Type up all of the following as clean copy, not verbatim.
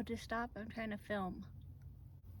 just stop, I'm trying to film.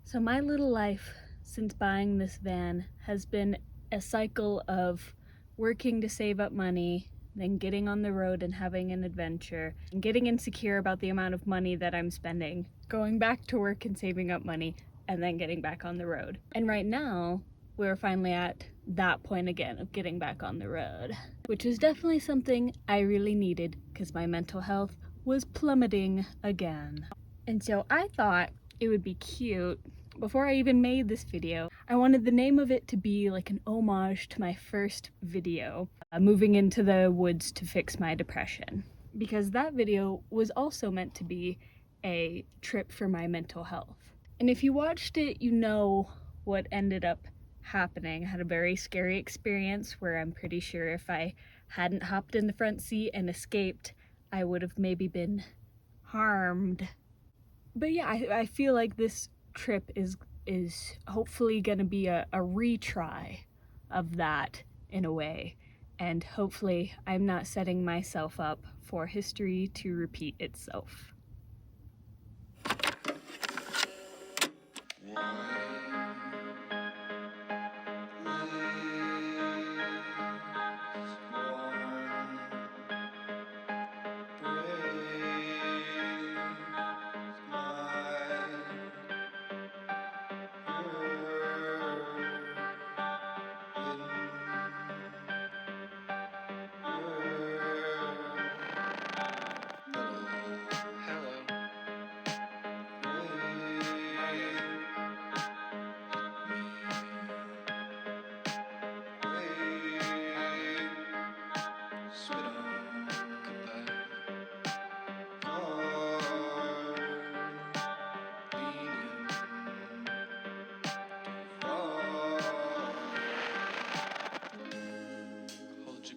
So my little life since buying this van has been a cycle of working to save up money, then getting on the road and having an adventure, and getting insecure about the amount of money that I'm spending, going back to work and saving up money, and then getting back on the road. And right now, we're finally at that point again of getting back on the road, which is definitely something I really needed because my mental health was plummeting again. And so I thought it would be cute, before I even made this video, I wanted the name of it to be like an homage to my first video, moving into the woods to fix my depression. Because that video was also meant to be a trip for my mental health. And if you watched it, you know what ended up happening. I had a very scary experience where I'm pretty sure if I hadn't hopped in the front seat and escaped, I would have maybe been harmed. But yeah, I feel like this trip is hopefully gonna be a retry of that in a way, and hopefully I'm not setting myself up for history to repeat itself.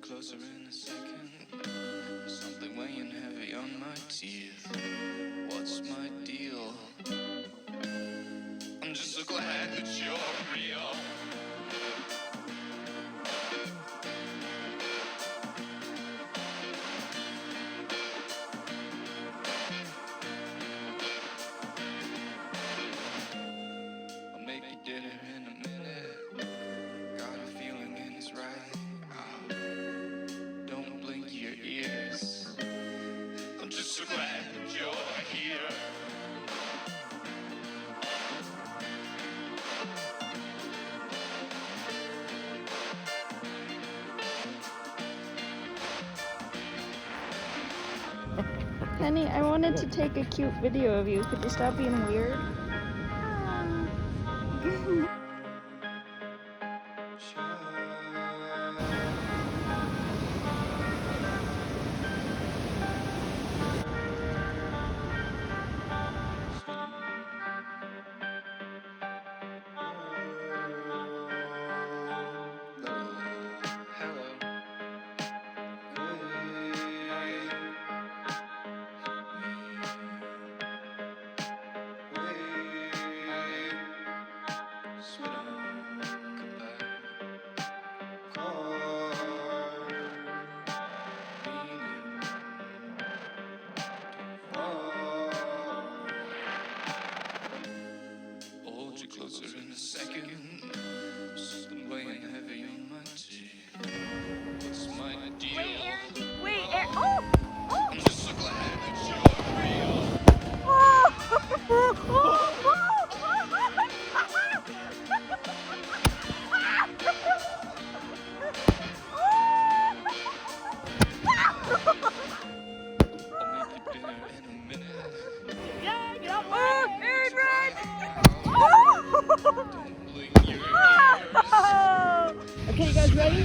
Closer in a second. Something weighing heavy on my teeth. What's my deal? I'm just so glad that you're real. I'll make you dinner in a minute. Got a feeling and it's right. Don't blink your ears. I'm just so glad that you're here. Penny, I wanted to take a cute video of you. Could you stop being weird? Closer in a second. Something weighing heavy on my teeth. What's my deal? Wait, Aaron! Wait, Aaron! Oh! I'm just so glad that you're real. I'll make you dinner in a minute. Yeah, get up! Oh, Aaron, Don't blink your ears. Okay, you guys ready?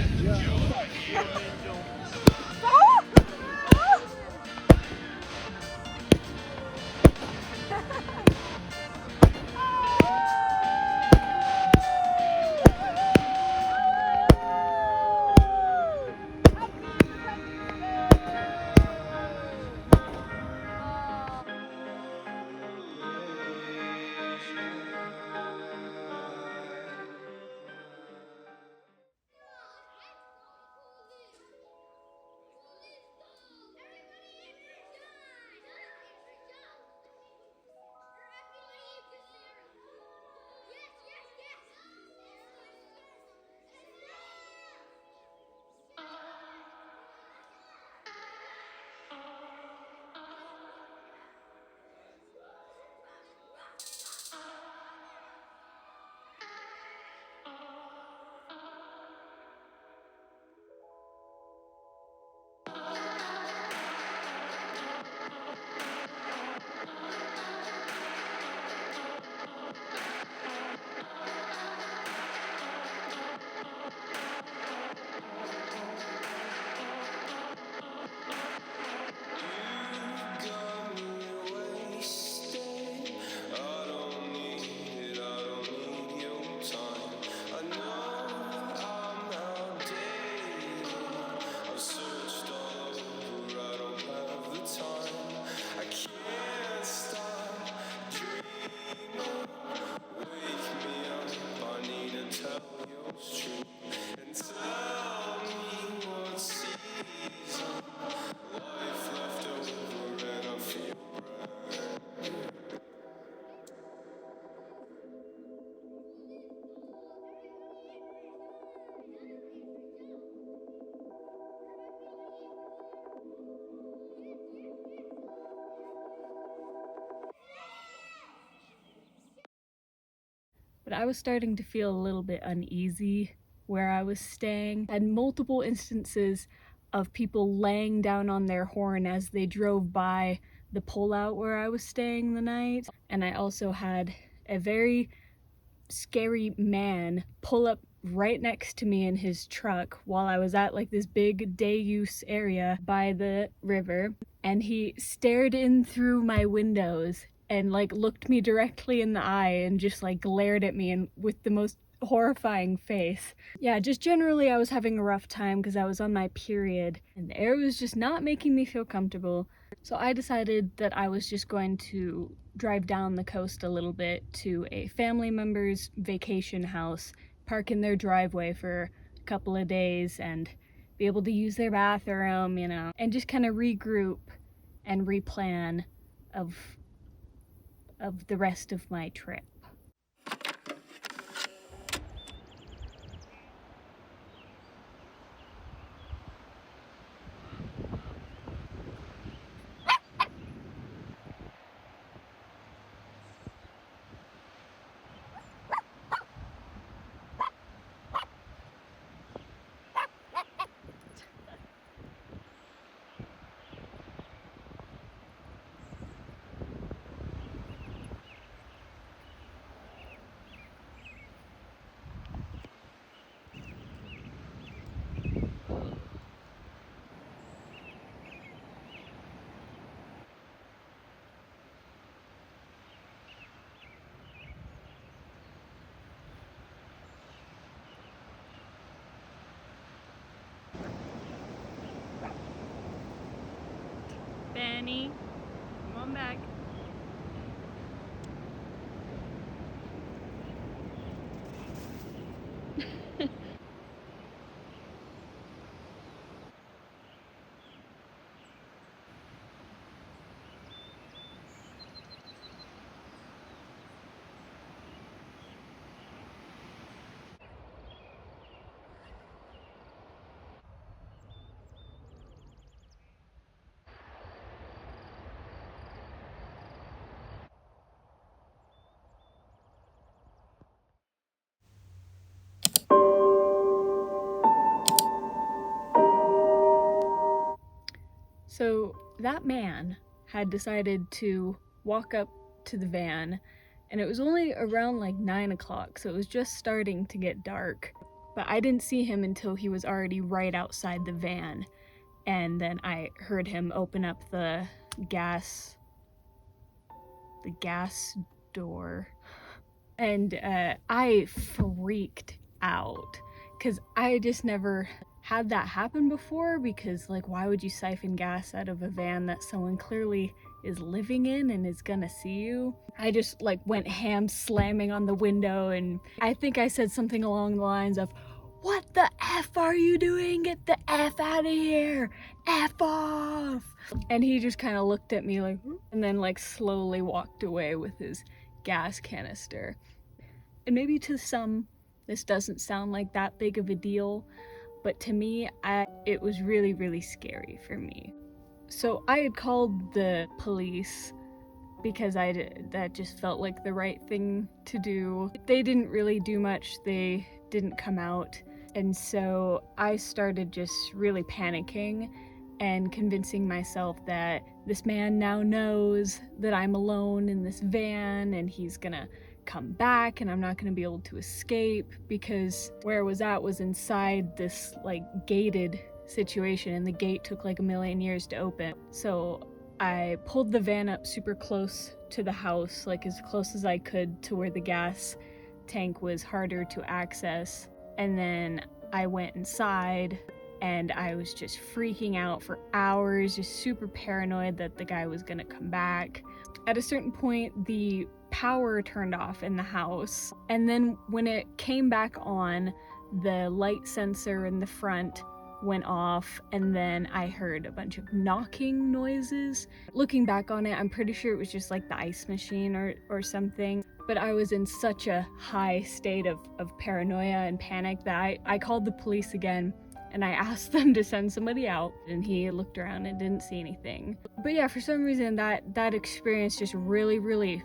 I was starting to feel a little bit uneasy where I was staying. I had multiple instances of people laying down on their horn as they drove by the pullout where I was staying the night. And I also had a very scary man pull up right next to me in his truck while I was at like this big day use area by the river, and he stared in through my windows and like looked me directly in the eye and just like glared at me and with the most horrifying face. Yeah, just generally I was having a rough time because I was on my period and the air was just not making me feel comfortable. So I decided that I was just going to drive down the coast a little bit to a family member's vacation house, park in their driveway for a couple of days and be able to use their bathroom, you know, and just kind of regroup and replan of the rest of my trip. Benny, come on back. So that man had decided to walk up to the van, and it was only around like 9 o'clock, so it was just starting to get dark. But I didn't see him until he was already right outside the van, and then I heard him open up the gas door, and I freaked out because I just never had that happen before, because like why would you siphon gas out of a van that someone clearly is living in and is gonna see you? I just like went ham slamming on the window, and I think I said something along the lines of, "What the F are you doing? Get the F out of here! F off!" And he just kind of looked at me like, and then like slowly walked away with his gas canister. And maybe to some, this doesn't sound like that big of a deal, but to me, it was really, really scary for me. So I had called the police because that just felt like the right thing to do. They didn't really do much. They didn't come out. And so I started just really panicking and convincing myself that this man now knows that I'm alone in this van and he's gonna come back and I'm not gonna be able to escape, because where I was at was inside this like gated situation and the gate took like a million years to open. So I pulled the van up super close to the house, like as close as I could to where the gas tank was harder to access, and then I went inside and I was just freaking out for hours, just super paranoid that the guy was gonna come back. At a certain point, the power turned off in the house, and then when it came back on, the light sensor in the front went off, and then I heard a bunch of knocking noises. Looking back on it, I'm pretty sure it was just like the ice machine or something, but I was in such a high state of paranoia and panic that I called the police again, and I asked them to send somebody out, and he looked around and didn't see anything. But yeah, for some reason that experience just really, really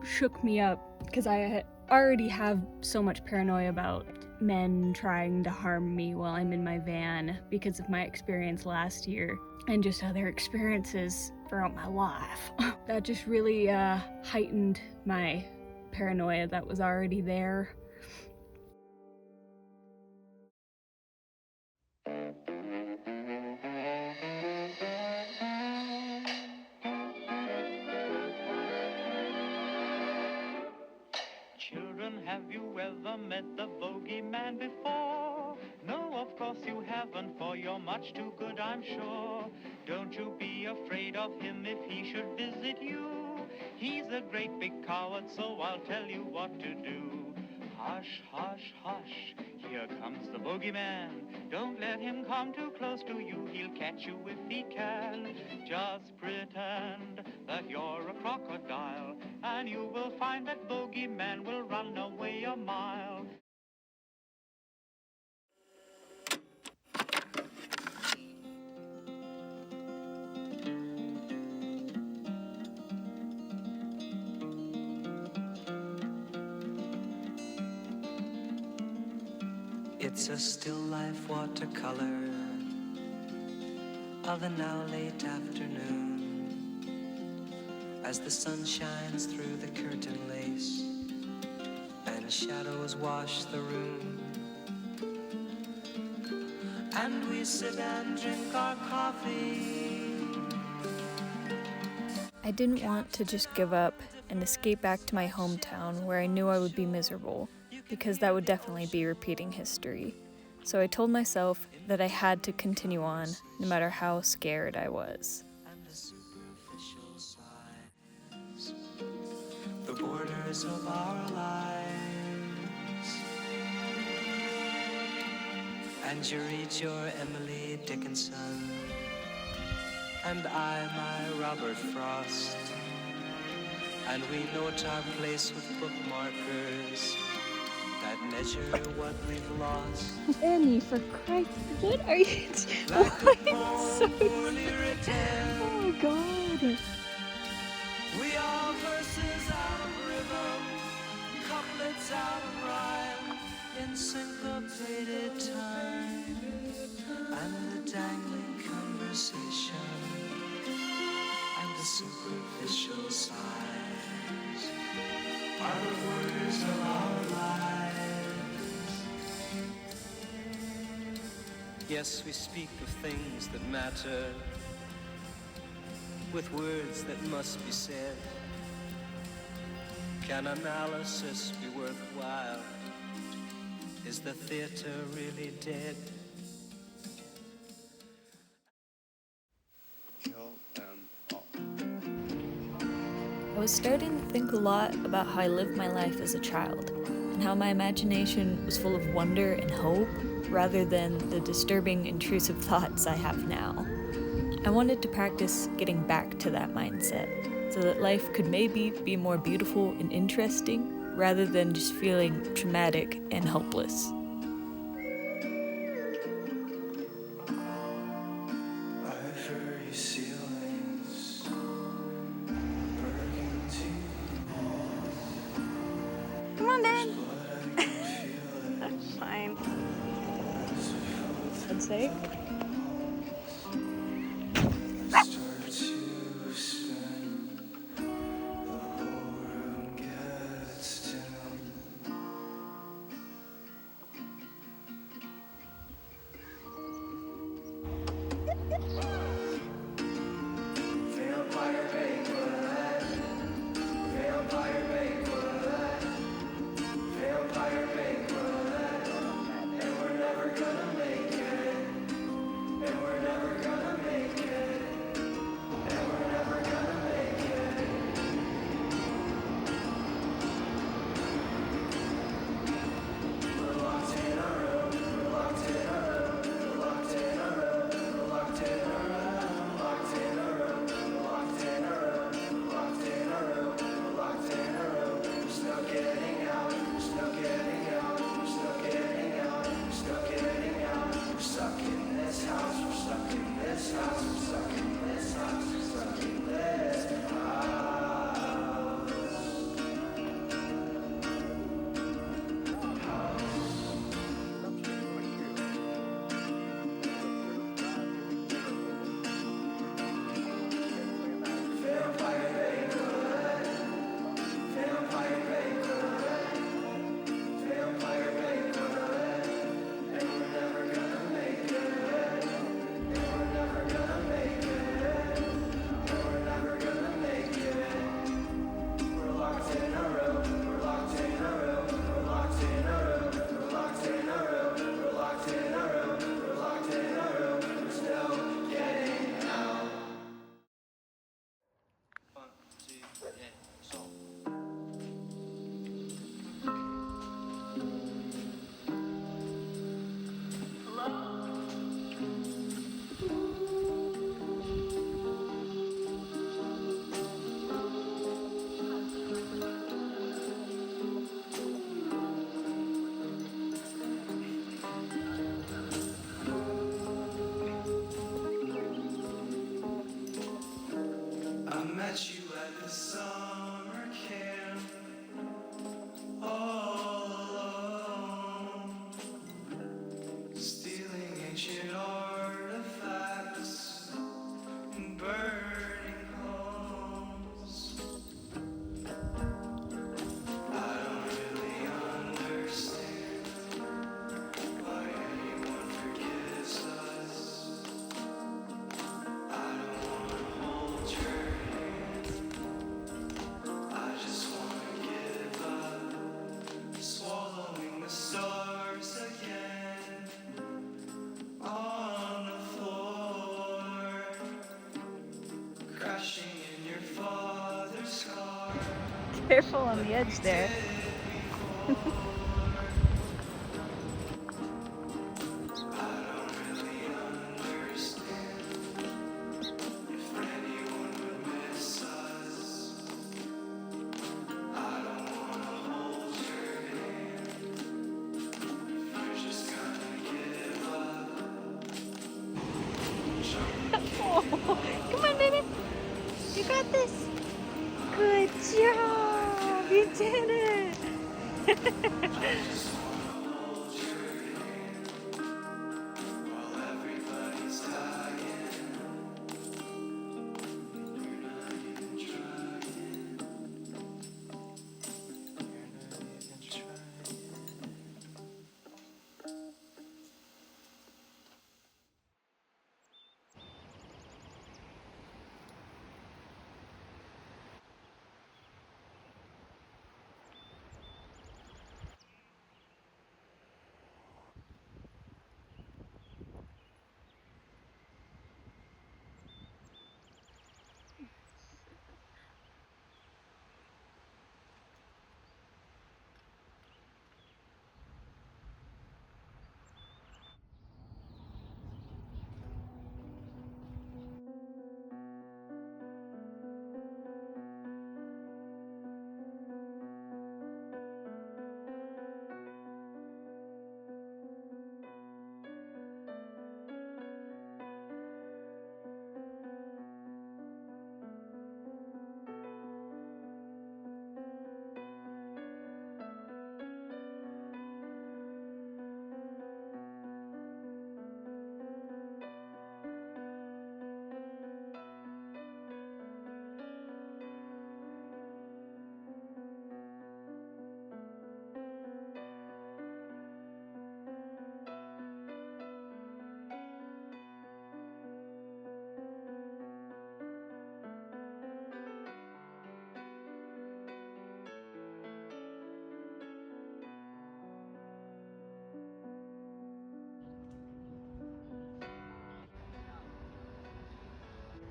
shook me up, because I already have so much paranoia about men trying to harm me while I'm in my van because of my experience last year and just other experiences throughout my life. That just really heightened my paranoia that was already there. Children, have you ever met the bogeyman before? No, of course you haven't, for you're much too good, I'm sure. Don't you be afraid of him if he should visit you. He's a great big coward, so I'll tell you what to do. Hush, hush, hush, here comes the bogeyman. Don't let him come too close to you, he'll catch you if he can. Just pretend that you're a crocodile, and you will find that bogeyman will run away a mile. It's a still life watercolor of a now late afternoon, as the sun shines through the curtain lace and shadows wash the room, and we sit and drink our coffee. I didn't want to just give up and escape back to my hometown where I knew I would be miserable, because that would definitely be repeating history. So I told myself that I had to continue on, no matter how scared I was. And the superficial sighs, the borders of our lives. And you read your Emily Dickinson, and I my Robert Frost, and we note our place with bookmarkers that measure what we've lost. Annie, for Christ's sake, what are you doing? Oh God. We are verses out of rhythm, couplets out of rhyme, in syncopated time, and the dangling conversation, and the superficial sighs are the words of our lives. Yes, we speak of things that matter, with words that must be said. Can analysis be worthwhile? Is the theater really dead? I was starting to think a lot about how I lived my life as a child, and how my imagination was full of wonder and hope, rather than the disturbing, intrusive thoughts I have now. I wanted to practice getting back to that mindset, so that life could maybe be more beautiful and interesting, rather than just feeling traumatic and hopeless. Ivory ceilings, burgundy. Come on, Dan. That's fine. I'd say. Start to spin, the whole room gets dim. Vampire banquet, vampire banquet, vampire banquet, and we're never gonna make it. Careful on the edge there. Oh, come on, baby. You got this. Good job. You did it.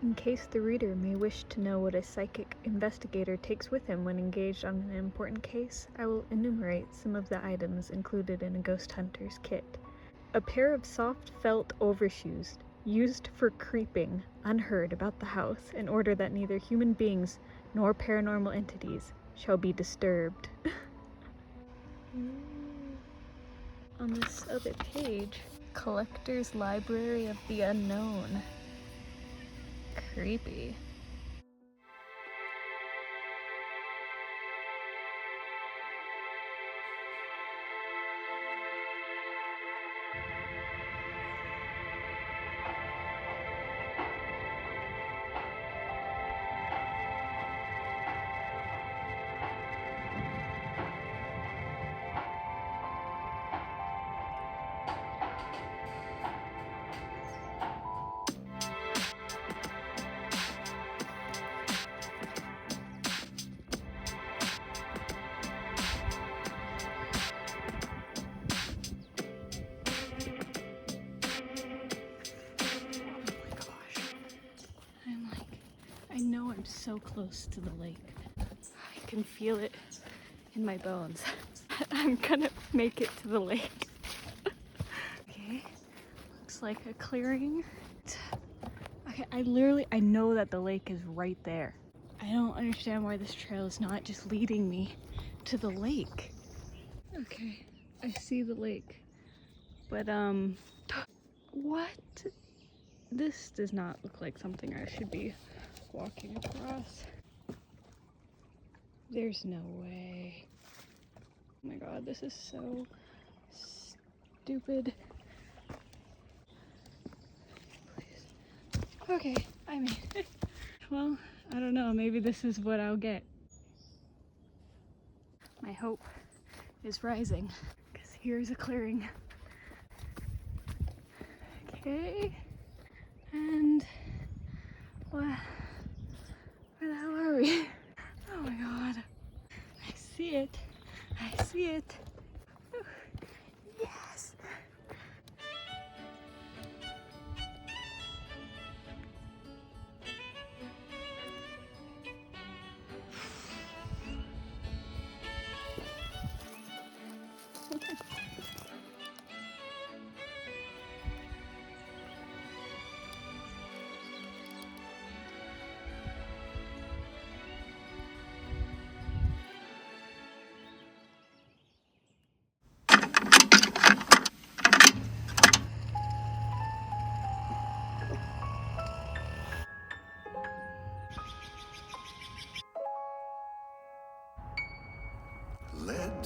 In case the reader may wish to know what a psychic investigator takes with him when engaged on an important case, I will enumerate some of the items included in a ghost hunter's kit. A pair of soft felt overshoes, used for creeping unheard about the house in order that neither human beings nor paranormal entities shall be disturbed. On this other page, Collector's Library of the Unknown. Creepy. I know I'm so close to the lake. I can feel it in my bones. I'm gonna make it to the lake. Okay, looks like a clearing. Okay, I know that the lake is right there. I don't understand why this trail is not just leading me to the lake. Okay, I see the lake, but what? This does not look like something I should be walking across. There's no way. Oh my god, this is so stupid. Please. Okay, I made it. Well, I don't know, maybe this is what I'll get. My hope is rising, because here's a clearing. Okay, and what? Where the hell are we? Oh my god. I see it. I see it. Whew. Yes.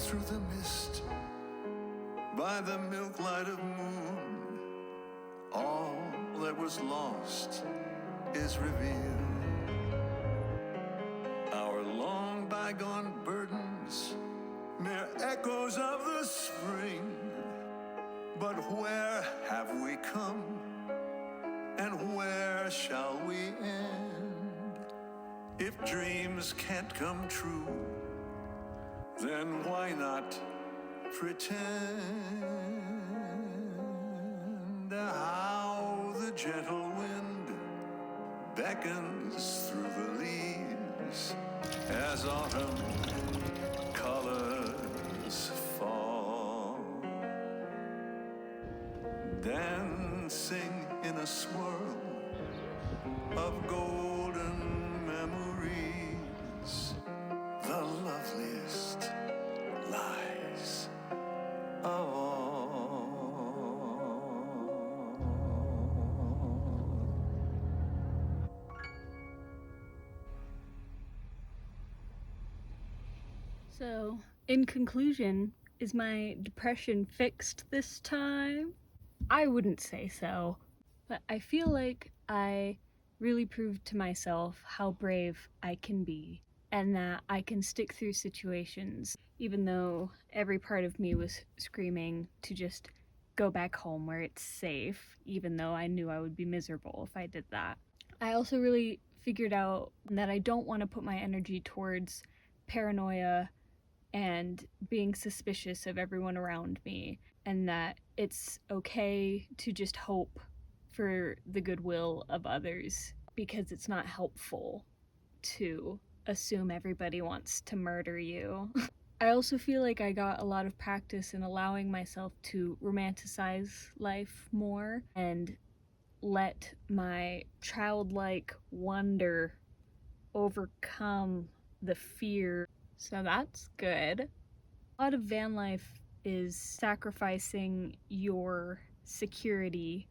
through the mist, by the milk light of moon, all that was lost is revealed. Our long bygone burdens, mere echoes of the spring. But where have we come, and where shall we end? If dreams can't come true, then why not pretend? How the gentle wind beckons through the leaves as autumn colors fall, dancing in a swirl of golden memories, the loveliest lies of all. So, in conclusion, is my depression fixed this time? I wouldn't say so, but I feel like I really proved to myself how brave I can be, and that I can stick through situations even though every part of me was screaming to just go back home where it's safe, even though I knew I would be miserable if I did that. I also really figured out that I don't want to put my energy towards paranoia and being suspicious of everyone around me, and that it's okay to just hope for the goodwill of others, because it's not helpful to assume everybody wants to murder you. I also feel like I got a lot of practice in allowing myself to romanticize life more and let my childlike wonder overcome the fear. So that's good. A lot of van life is sacrificing your security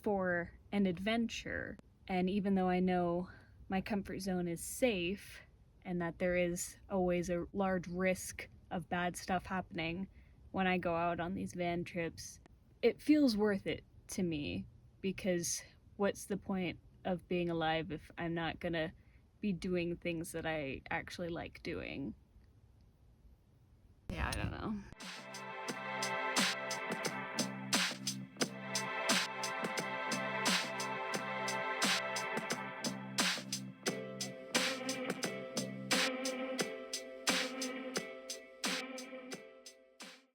for an adventure. And even though I know my comfort zone is safe and that there is always a large risk of bad stuff happening when I go out on these van trips, it feels worth it to me, because what's the point of being alive if I'm not gonna be doing things that I actually like doing? Yeah, I don't know.